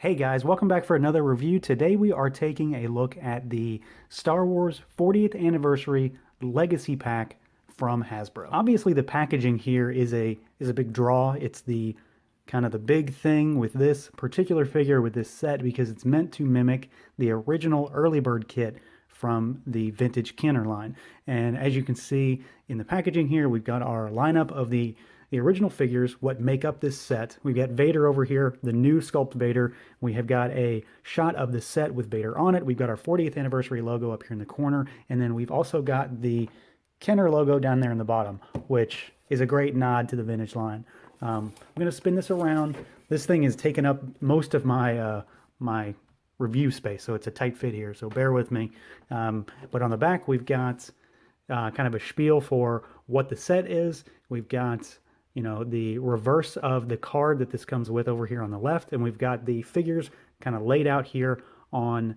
Hey guys, welcome back for another review. Today we are taking a look at the Star Wars 40th Anniversary Legacy Pack from Hasbro. Obviously the packaging here is a big draw. It's the kind of the big thing with this particular figure with this set because it's meant to mimic the original early bird kit from the vintage Kenner line. And as you can see in the packaging here, we've got our lineup of the original figures, what make up this set. We've got Vader over here, the new sculpt Vader. We have got a shot of the set with Vader on it. We've got our 40th anniversary logo up here in the corner. And then we've also got the Kenner logo down there in the bottom, which is a great nod to the vintage line. I'm going to spin this around. This thing has taken up most of my my review space, so it's a tight fit here, so bear with me. But on the back, we've got kind of a spiel for what the set is. We've got the reverse of the card that this comes with over here on the left, and we've got the figures kind of laid out here on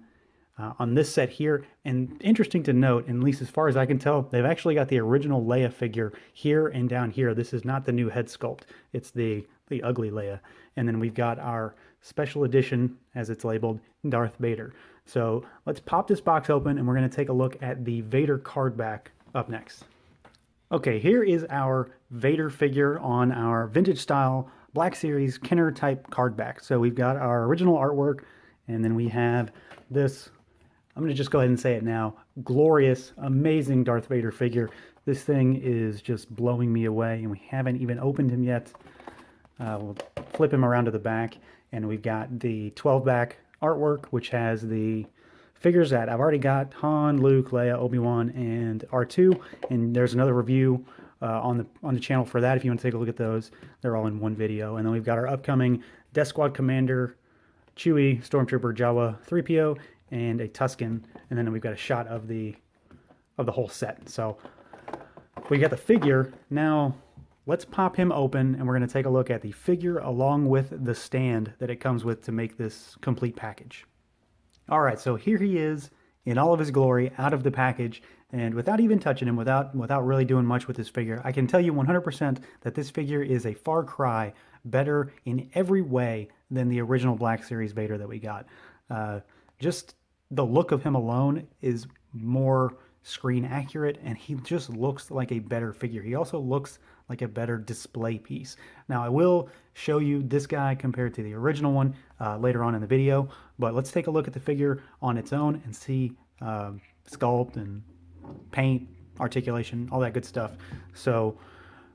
this set here. And interesting to note, and at least as far as I can tell, they've actually got the original Leia figure here and down here. This is not the new head sculpt. It's the ugly Leia. And then we've got our special edition, as it's labeled, Darth Vader. So let's pop this box open, and we're going to take a look at the Vader card back up next. Okay, here is our Vader figure on our vintage style Black Series Kenner type card back. So we've got our original artwork, and then we have this, I'm going to just go ahead and say it now, glorious, amazing Darth Vader figure. This thing is just blowing me away, and we haven't even opened him yet. We'll flip him around to the back, and we've got the 12 back artwork, which has the figures that I've already got: Han, Luke, Leia, Obi-Wan, and R2. And there's another review on the channel for that if you want to take a look at those. They're all in one video. And then we've got our upcoming Death Squad Commander, Chewie, Stormtrooper, Jawa, 3PO, and a Tusken. And then we've got a shot of the whole set. So we got the figure. Now let's pop him open, and we're going to take a look at the figure along with the stand that it comes with to make this complete package. All right, so here he is in all of his glory out of the package, and without even touching him, without really doing much with this figure, I can tell you 100% that this figure is a far cry better in every way than the original Black Series Vader that we got. Just the look of him alone is more screen accurate, and he just looks like a better figure. He also looks like a better display piece. Now I will show you this guy compared to the original one later on in the video, but let's take a look at the figure on its own and see sculpt and paint, articulation, all that good stuff. So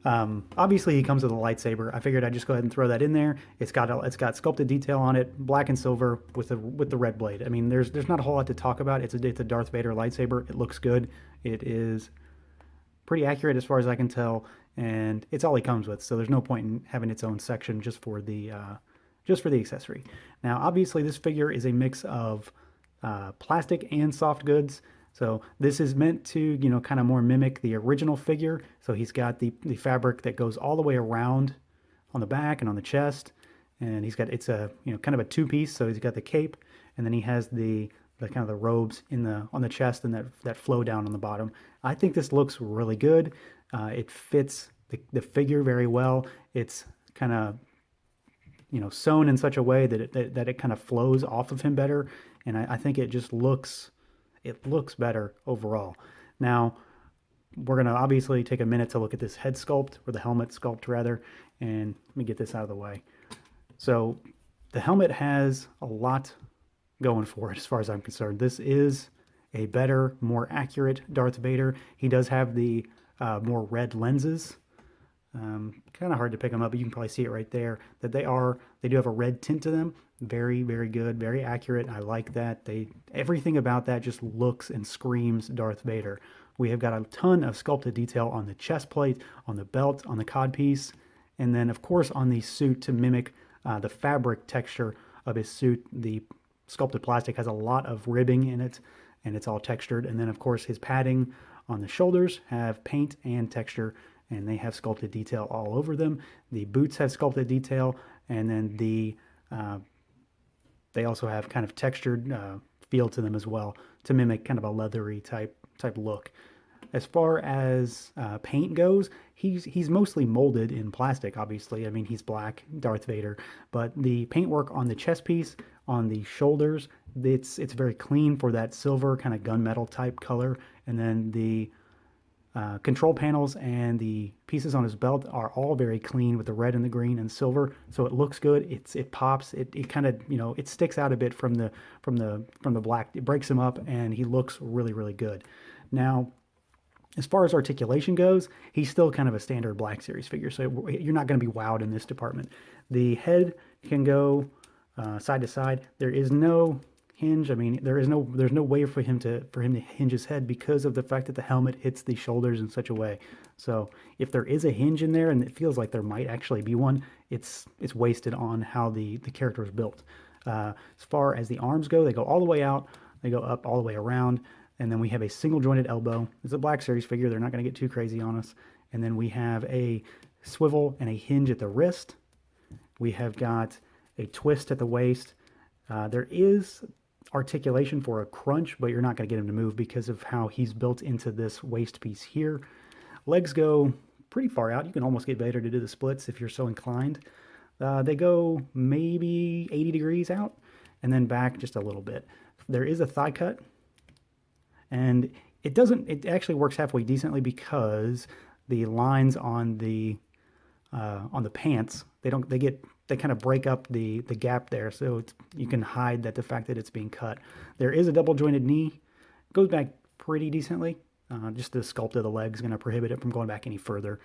obviously he comes with a lightsaber. I figured I'd just go ahead and throw that in there. It's got sculpted detail on it, black and silver with the red blade. I mean, there's not a whole lot to talk about. It's a Darth Vader lightsaber. It looks good. It is pretty accurate as far as I can tell, and it's all he comes with. So there's no point in having its own section just for the accessory. Now, obviously, this figure is a mix of plastic and soft goods. So this is meant to, kind of more mimic the original figure. So he's got the fabric that goes all the way around on the back and on the chest. And it's a, kind of a two-piece. So he's got the cape, and then he has the kind of the robes on the chest and that flow down on the bottom. I think this looks really good. It fits the figure very well. It's kind of, sewn in such a way that it kind of flows off of him better. And I think it just looks better overall. Now, we're going to obviously take a minute to look at this head sculpt, or the helmet sculpt rather, and let me get this out of the way. So the helmet has a lot going for it as far as I'm concerned. This is a better, more accurate Darth Vader. He does have the more red lenses. Kind of hard to pick them up, but you can probably see it right there, that they do have a red tint to them. Very, very good, very accurate. I like that. Everything about that just looks and screams Darth Vader. We have got a ton of sculpted detail on the chest plate, on the belt, on the codpiece, and then of course on the suit to mimic the fabric texture of his suit. The sculpted plastic has a lot of ribbing in it, and it's all textured. And then of course his padding on the shoulders have paint and texture, and they have sculpted detail all over them. The boots have sculpted detail, and then they also have kind of textured feel to them as well, to mimic kind of a leathery type look. As far as paint goes, he's mostly molded in plastic, obviously. I mean, he's black, Darth Vader, but the paintwork on the chest piece, on the shoulders, it's very clean for that silver kind of gunmetal type color, and then the control panels and the pieces on his belt are all very clean with the red and the green and silver, so it looks good. It pops. It kind of, you know, it sticks out a bit from the black. It breaks him up, and he looks really, really good. Now, as far as articulation goes, he's still kind of a standard Black Series figure, so you're not going to be wowed in this department. The head can go side to side. There is no hinge. I mean, there's no way for him to hinge his head because of the fact that the helmet hits the shoulders in such a way. So if there is a hinge in there, and it feels like there might actually be one, it's wasted on how the character is built. As far as the arms go, they go all the way out, they go up all the way around, and then we have a single jointed elbow. It's a Black Series figure. They're not going to get too crazy on us. And then we have a swivel and a hinge at the wrist. We have got a twist at the waist. There is articulation for a crunch, but you're not going to get him to move because of how he's built into this waist piece here. Legs go pretty far out. You can almost get Vader to do the splits if you're so inclined. They go maybe 80 degrees out and then back just a little bit. There is a thigh cut, and it actually works halfway decently because the lines on the pants, they kind of break up the gap there, so you can hide that the fact that it's being cut. There is a double jointed knee. It goes back pretty decently. Just the sculpt of the leg is going to prohibit it from going back any further.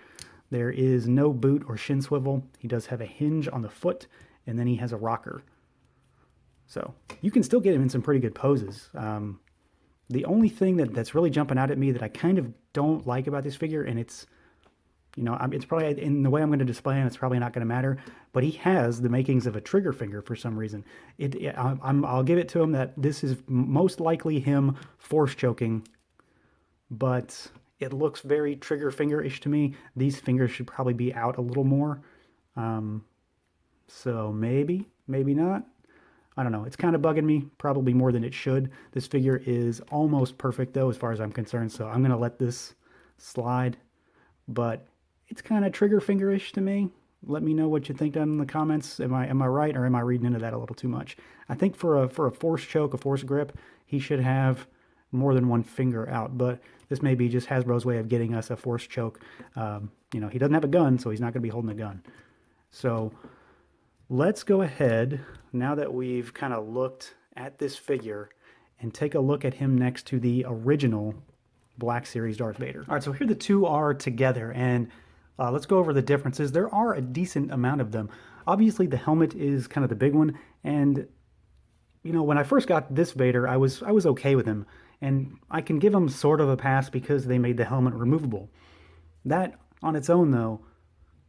There is no boot or shin swivel. He does have a hinge on the foot, and then he has a rocker. So you can still get him in some pretty good poses. The only thing that's really jumping out at me that I kind of don't like about this figure, and it's, you know, it's probably, in the way I'm going to display him, it's probably not going to matter, but he has the makings of a trigger finger for some reason. I'll give it to him that this is most likely him force choking, but it looks very trigger finger-ish to me. These fingers should probably be out a little more. So maybe not. I don't know. It's kind of bugging me, probably more than it should. This figure is almost perfect, though, as far as I'm concerned, so I'm going to let this slide. But it's kind of trigger finger-ish to me. Let me know what you think down in the comments. Am I right, or am I reading into that a little too much? I think for a force choke, a force grip, he should have more than one finger out, but this may be just Hasbro's way of getting us a force choke. You know, he doesn't have a gun, so he's not going to be holding a gun. So let's go ahead, now that we've kind of looked at this figure, and take a look at him next to the original Black Series Darth Vader. All right, so here the two are together, and let's go over the differences. There are a decent amount of them. Obviously, the helmet is kind of the big one, and you know, when I first got this Vader, I was okay with him, and I can give him sort of a pass because they made the helmet removable. That on its own, though,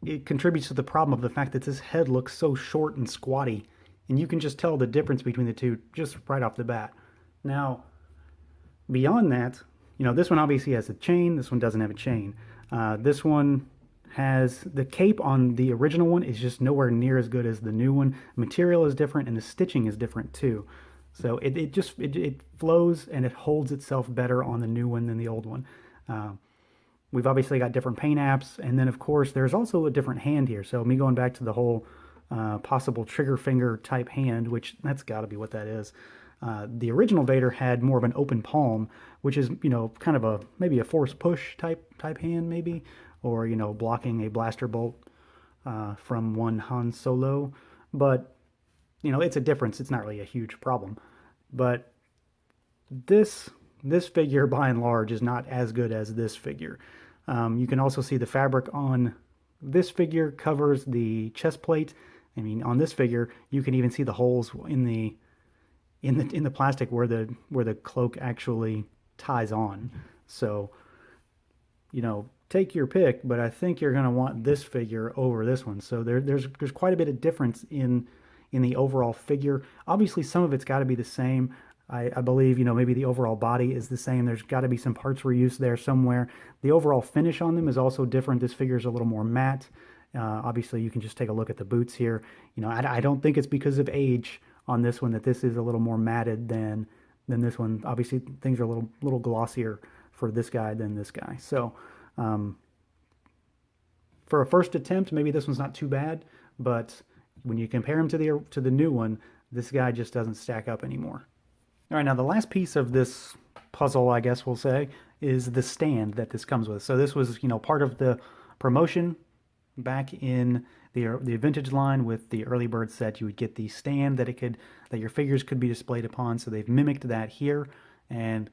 it contributes to the problem of the fact that this head looks so short and squatty, and you can just tell the difference between the two just right off the bat. Now, beyond that, you know, this one obviously has a chain. This one doesn't have a chain. This one has the cape on the original one is just nowhere near as good as the new one. Material is different, and the stitching is different too. So it flows and it holds itself better on the new one than the old one. We've obviously got different paint apps, and then of course there's also a different hand here. So me going back to the whole possible trigger finger type hand, which that's got to be what that is. The original Vader had more of an open palm, which is, you know, kind of maybe a force push type hand maybe, or, you know, blocking a blaster bolt from one Han Solo. But, you know, it's a difference. It's not really a huge problem. But this figure, by and large, is not as good as this figure. You can also see the fabric on this figure covers the chest plate. I mean, on this figure, you can even see the holes in the plastic where the cloak actually ties on. So, you know, take your pick, but I think you're going to want this figure over this one. So there's quite a bit of difference in the overall figure. Obviously, some of it's got to be the same. I believe, you know, maybe the overall body is the same. There's got to be some parts reuse there somewhere. The overall finish on them is also different. This figure is a little more matte. Obviously, you can just take a look at the boots here. You know, I don't think it's because of age on this one that this is a little more matted than this one. Obviously, things are a little glossier for this guy than this guy. So for a first attempt, maybe this one's not too bad, but when you compare him to the new one, this guy just doesn't stack up anymore. All right, now the last piece of this puzzle, I guess we'll say, is the stand that this comes with. So this was, part of the promotion back in the vintage line with the early bird set. You would get the stand that your figures could be displayed upon. So they've mimicked that here, and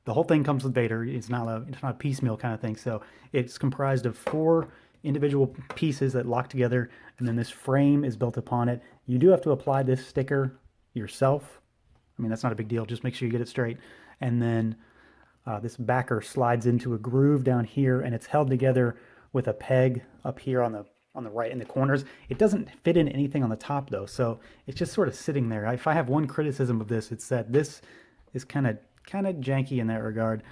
the whole thing comes with Vader. It's not a piecemeal kind of thing. So it's comprised of 4 individual pieces that lock together, and then this frame is built upon it. You do have to apply this sticker yourself. I mean, that's not a big deal. Just make sure you get it straight. And then this backer slides into a groove down here, and it's held together with a peg up here on the right in the corners. It doesn't fit in anything on the top though, so it's just sort of sitting there. If I have one criticism of this, it's that this is kind of janky in that regard.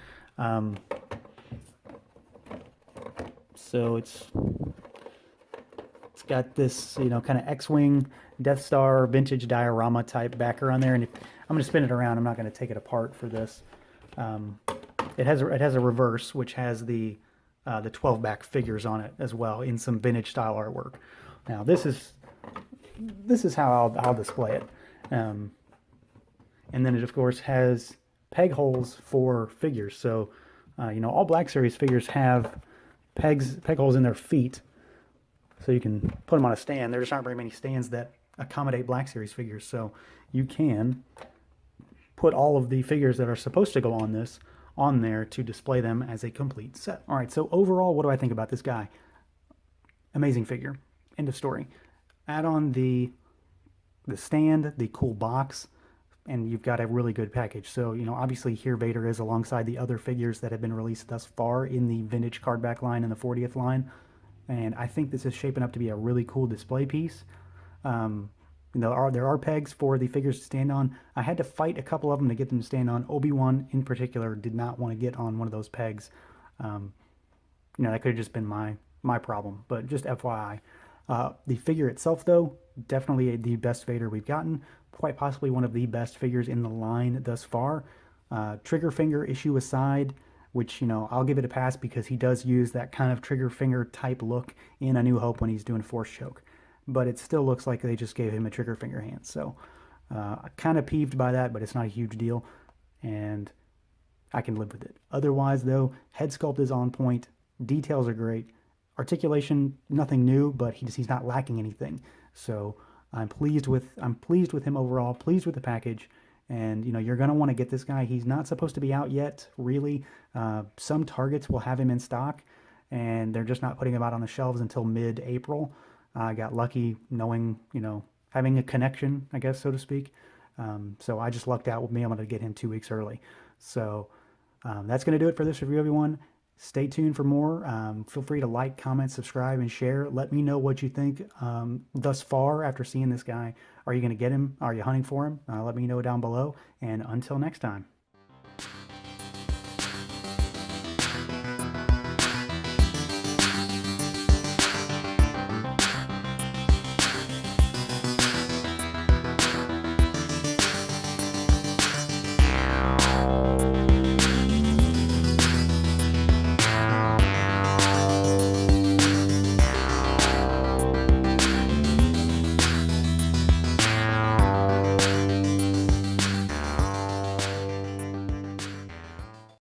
So it's got this kind of X-Wing Death Star vintage diorama type backer on there, and I'm going to spin it around. I'm not going to take it apart for this. It has a reverse, which has the 12 back figures on it as well in some vintage style artwork. Now this is how I'll display it. And then it of course has peg holes for figures. So all Black Series figures have peg holes in their feet, so you can put them on a stand. There just aren't very many stands that accommodate Black Series figures, so you can put all of the figures that are supposed to go on there to display them as a complete set. All right, so overall, what do I think about this guy? Amazing figure. End of story. Add on the stand, the cool box, and you've got a really good package. So, obviously here Vader is alongside the other figures that have been released thus far in the vintage cardback line and the 40th line. And I think this is shaping up to be a really cool display piece. There are pegs for the figures to stand on. I had to fight a couple of them to get them to stand on. Obi-Wan in particular did not want to get on one of those pegs. That could have just been my problem, but just FYI. The figure itself, though, definitely the best Vader we've gotten. Quite possibly one of the best figures in the line thus far. Trigger finger issue aside, which, I'll give it a pass because he does use that kind of trigger finger type look in A New Hope when he's doing Force Choke. But it still looks like they just gave him a trigger finger hand. So kind of peeved by that, but it's not a huge deal, and I can live with it. Otherwise, though, head sculpt is on point. Details are great. Articulation, nothing new, but he's not lacking anything. So I'm pleased with him overall. Pleased with the package, and you're gonna want to get this guy. He's not supposed to be out yet, really. Some Targets will have him in stock, and they're just not putting him out on the shelves until mid-April. I got lucky knowing, having a connection, I guess, so to speak. So I just lucked out with me. I'm going to get him 2 weeks early. So that's going to do it for this review, everyone. Stay tuned for more. Feel free to like, comment, subscribe, and share. Let me know what you think thus far after seeing this guy. Are you going to get him? Are you hunting for him? Let me know down below. And until next time.